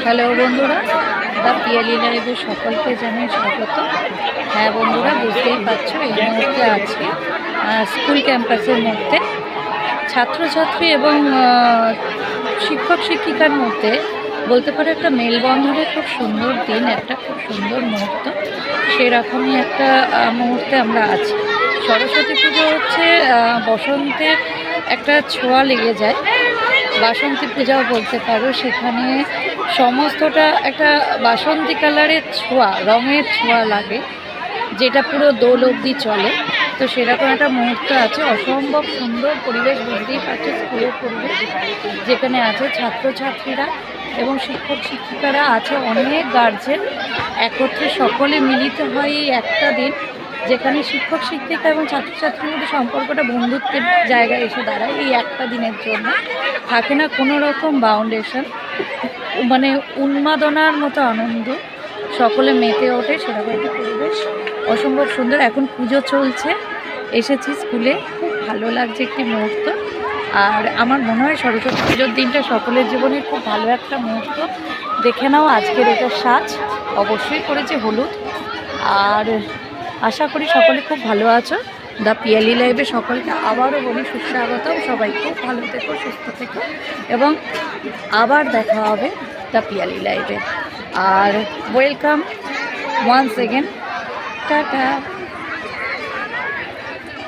Hello বন্ধুরা, the Piyali লাইভে সকলকে জানাই স্বাগত। হ্যাঁ বন্ধুরা, বুঝতেই পারছো এই মুহূর্তে আছি স্কুল ক্যাম্পাসের মধ্যে। ছাত্রছাত্রী এবং শিক্ষক শিক্ষিকার মধ্যে বলতে পারো একটা মেলবন্ধনের খুব সুন্দর দিন, একটা খুব সুন্দর মুহূর্ত। সেরকমই একটা মুহূর্তে আমরা আছি। সরস্বতী পুজো হচ্ছে বসন্তের একটা ছোঁয়া লেগে যায়, বাসন্তী পূজাও বলতে পারো। সেখানে সমস্তটা একটা বাসন্তী কালারের ছোঁয়া, রঙের ছোঁয়া লাগে, যেটা পুরো দোল অবধি চলে। তো সেরকম একটা মুহূর্ত আছে, অসম্ভব সুন্দর পরিবেশ, বুঝতেই পারছে স্কুলের পরিবেশ, যেখানে আছে ছাত্রছাত্রীরা এবং শিক্ষক শিক্ষিকারা আছে, অনেক গার্জেন একত্রে সকলে মিলিত হয় এই একটা দিন, যেখানে শিক্ষক শিক্ষিকা এবং ছাত্রছাত্রীর মধ্যে সম্পর্কটা বন্ধুত্বের জায়গায় এসে দাঁড়ায়। এই একটা দিনের জন্য থাকে না কোনো রকম বাউন্ডেশন, মানে উন্মাদনার মতো আনন্দ, সকলে মেতে ওঠে, সেরকম একটা পরিবেশ, অসম্ভব সুন্দর। এখন পুজো চলছে, এসেছি স্কুলে, খুব ভালো লাগছে একটি মুহূর্ত। আর আমার মনে হয় সরস্বতী পুজোর দিনটা সকলের জীবনে খুব ভালো একটা মুহূর্ত। দেখে নাও আজকের এটা সাজ, অবশ্যই করেছে হলুদ। আর আশা করি সকলে খুব ভালো আছো। দ্য পিয়ালি লাইভে সকলকে আবারও বলি সুস্বাগতম। সবাই খুব ভালো থেকো, সুস্থ থেকো, এবং আবার দেখা হবে দ্য পিয়ালি লাইভে। আর ওয়েলকাম ওয়ান্স এগেন, টাটা।